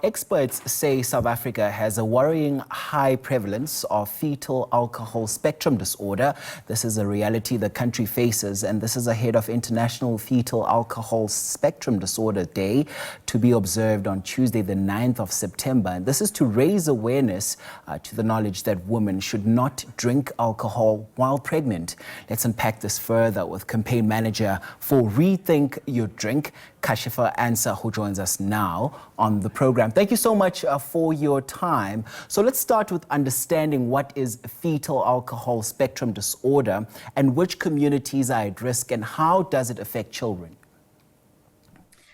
Experts say South Africa has a worrying high prevalence of fetal alcohol spectrum disorder. This is a reality the country faces, and this is ahead of International Fetal Alcohol Spectrum Disorder Day to be observed on Tuesday, the 9th of September. And this is to raise awareness to the knowledge that women should not drink alcohol while pregnant. Let's unpack this further with campaign manager for Rethink Your Drink, Kashifa Ancer, who joins us now on the program. Thank you so much for your time. So let's start with understanding what is fetal alcohol spectrum disorder and which communities are at risk and how does it affect children?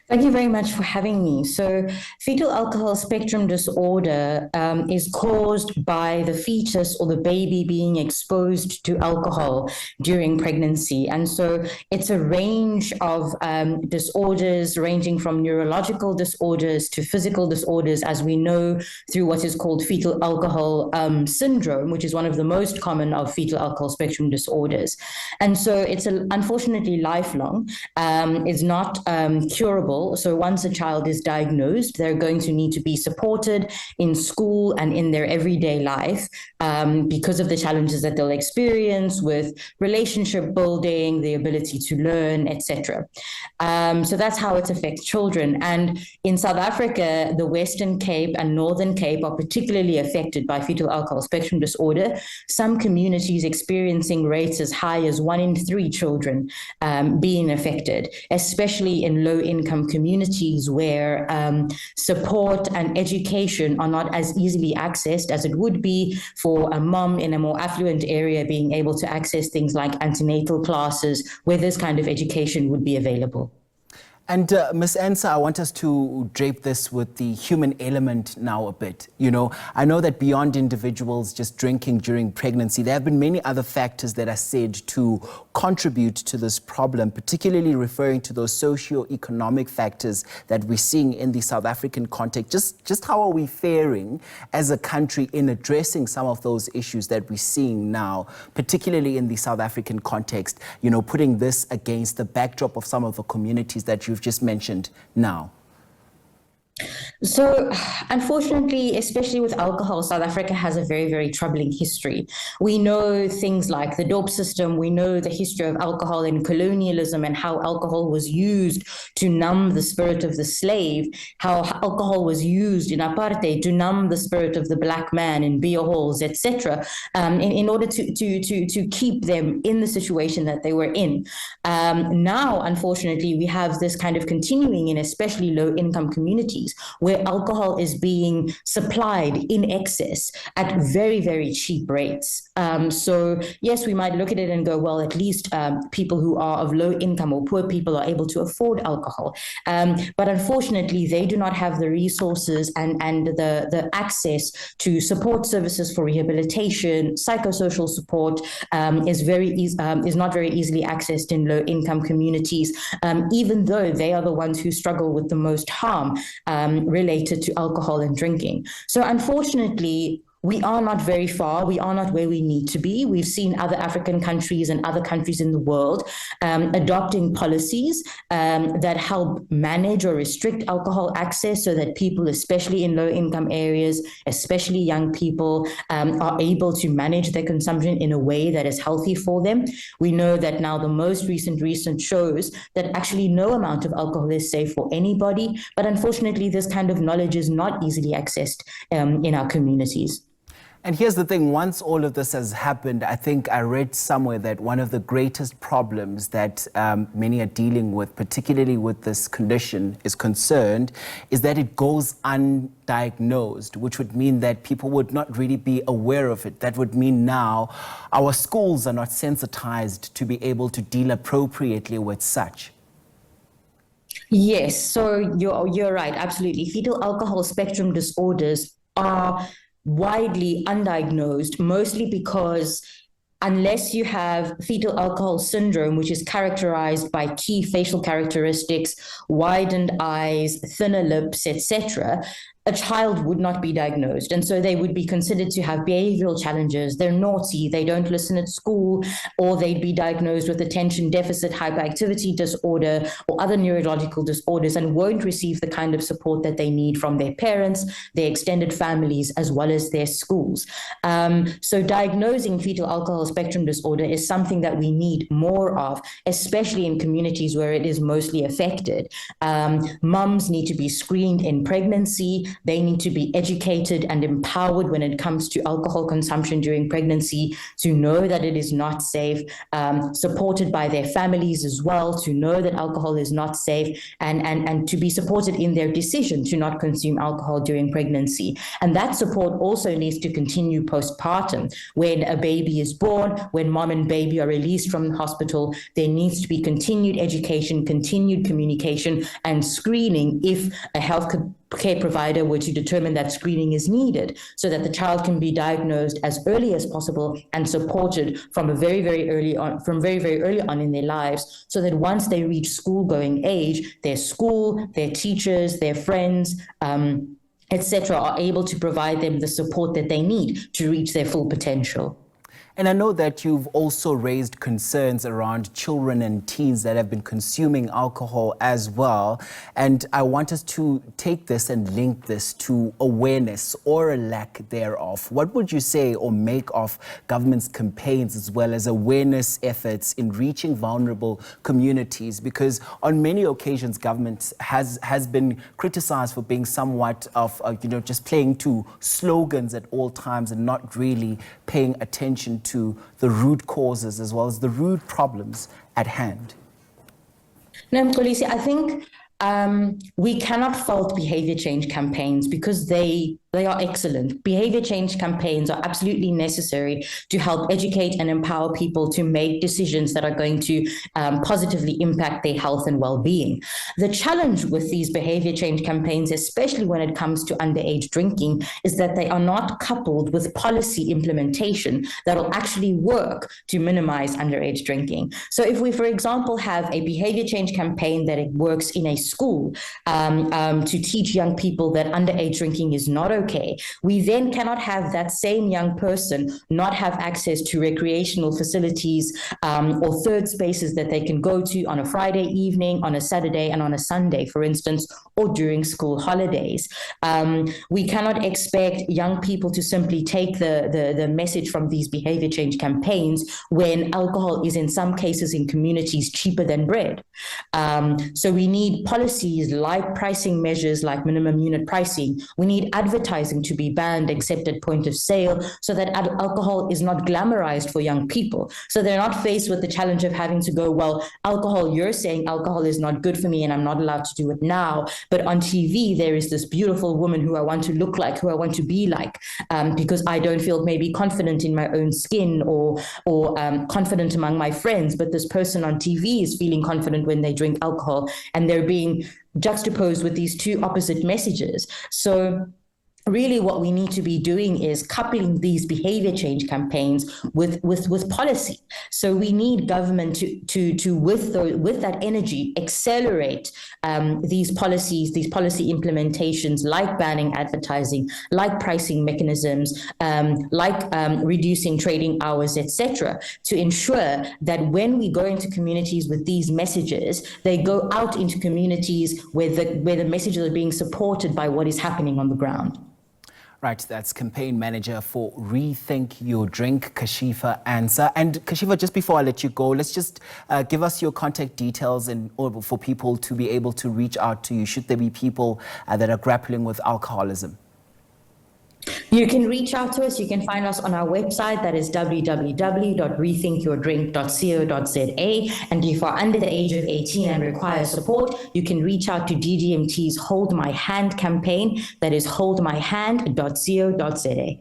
Thank you very much for having me. So fetal alcohol spectrum disorder is caused by the fetus or the baby being exposed to alcohol during pregnancy. And so it's a range of disorders ranging from neurological disorders to physical disorders, as we know through what is called fetal alcohol syndrome, which is one of the most common of fetal alcohol spectrum disorders. And so it's unfortunately lifelong. It's not curable. So once a child is diagnosed, they're going to need to be supported in school and in their everyday life because of the challenges that they'll experience with relationship building, the ability to learn, etc. So that's how it affects children. And in South Africa, the Western Cape and Northern Cape are particularly affected by fetal alcohol spectrum disorder. Some communities experiencing rates as high as 1 in 3 children being affected, especially in low-income communities where support and education are not as easily accessed as it would be for a mom in a more affluent area being able to access things like antenatal classes where this kind of education would be available. And Ms. Ancer, I want us to drape this with the human element now a bit. You know, I know that beyond individuals just drinking during pregnancy, there have been many other factors that are said to contribute to this problem, particularly referring to those socioeconomic factors that we're seeing in the South African context. Just how are we faring as a country in addressing some of those issues that we're seeing now, particularly in the South African context, you know, putting this against the backdrop of some of the communities that you've just mentioned now? So unfortunately, especially with alcohol, South Africa has a very, very troubling history. We know things like the dope system. We know the history of alcohol and colonialism and how alcohol was used to numb the spirit of the slave, how alcohol was used in apartheid to numb the spirit of the black man in beer halls, etc., in order to keep them in the situation that they were in. Now, unfortunately, we have this kind of continuing in especially low-income communities where alcohol is being supplied in excess at very, very cheap rates. So yes, we might look at it and go, well, at least people who are of low income or poor people are able to afford alcohol. But unfortunately, they do not have the resources and the access to support services for rehabilitation. Psychosocial support is not very easily accessed in low income communities, even though they are the ones who struggle with the most harm related to alcohol and drinking. So unfortunately, we are not very far. We are not where we need to be. We've seen other African countries and other countries in the world adopting policies that help manage or restrict alcohol access so that people, especially in low-income areas, especially young people, are able to manage their consumption in a way that is healthy for them. We know that now the most recent research shows that actually no amount of alcohol is safe for anybody, but unfortunately this kind of knowledge is not easily accessed in our communities. And here's the thing, once all of this has happened, I think I read somewhere that one of the greatest problems that many are dealing with, particularly with this condition, is concerned, is that it goes undiagnosed, which would mean that people would not really be aware of it. That would mean now our schools are not sensitized to be able to deal appropriately with such. Yes, so you're right, absolutely. Fetal alcohol spectrum disorders are widely undiagnosed, mostly because unless you have fetal alcohol syndrome, which is characterized by key facial characteristics, widened eyes, thinner lips, etc., a child would not be diagnosed. And so they would be considered to have behavioral challenges. They're naughty, they don't listen at school, or they'd be diagnosed with attention deficit hyperactivity disorder or other neurological disorders and won't receive the kind of support that they need from their parents, their extended families, as well as their schools. So diagnosing fetal alcohol spectrum disorder is something that we need more of, especially in communities where it is mostly affected. Mums need to be screened in pregnancy. They need to be educated and empowered when it comes to alcohol consumption during pregnancy, to know that it is not safe, supported by their families as well, to know that alcohol is not safe, and to be supported in their decision to not consume alcohol during pregnancy. And that support also needs to continue postpartum. When a baby is born, when mom and baby are released from the hospital, there needs to be continued education, continued communication, and screening if a health care provider were to determine that screening is needed, so that the child can be diagnosed as early as possible and supported from very early on in their lives, so that once they reach school-going age, their school, their teachers, their friends, etc., are able to provide them the support that they need to reach their full potential. And I know that you've also raised concerns around children and teens that have been consuming alcohol as well. And I want us to take this and link this to awareness or a lack thereof. What would you say or make of government's campaigns as well as awareness efforts in reaching vulnerable communities? Because on many occasions, government has been criticized for being somewhat of, just playing to slogans at all times and not really paying attention to the root causes as well as the root problems at hand. No, Mkolisi, I think we cannot fault behavior change campaigns because they are excellent. Behavior change campaigns are absolutely necessary to help educate and empower people to make decisions that are going to positively impact their health and well-being. The challenge with these behavior change campaigns, especially when it comes to underage drinking, is that they are not coupled with policy implementation that will actually work to minimize underage drinking. So if we, for example, have a behavior change campaign that it works in a school to teach young people that underage drinking is not okay, we then cannot have that same young person not have access to recreational facilities or third spaces that they can go to on a Friday evening, on a Saturday, and on a Sunday, for instance, or during school holidays. We cannot expect young people to simply take the message from these behavior change campaigns when alcohol is in some cases in communities cheaper than bread. So we need policies like pricing measures like minimum unit pricing. We need advertising to be banned except at point of sale, so that alcohol is not glamorized for young people. So they're not faced with the challenge of having to go, well, alcohol, you're saying alcohol is not good for me and I'm not allowed to do it now. But on TV, there is this beautiful woman who I want to look like, who I want to be like, because I don't feel maybe confident in my own skin or confident among my friends. But this person on TV is feeling confident when they drink alcohol, and they're being juxtaposed with these two opposite messages. So really what we need to be doing is coupling these behavior change campaigns with policy. So we need government to with that energy, accelerate these policies, these policy implementations, like banning advertising, like pricing mechanisms, like reducing trading hours, etc., to ensure that when we go into communities with these messages, they go out into communities where the messages are being supported by what is happening on the ground. Right, that's campaign manager for Rethink Your Drink, Kashifa Ancer. And Kashifa, just before I let you go, let's just give us your contact details in order for people to be able to reach out to you, should there be people that are grappling with alcoholism. You can reach out to us. You can find us on our website, that is www.rethinkyourdrink.co.za. And if you are under the age of 18 and require support, you can reach out to DGMT's Hold My Hand campaign, that is holdmyhand.co.za.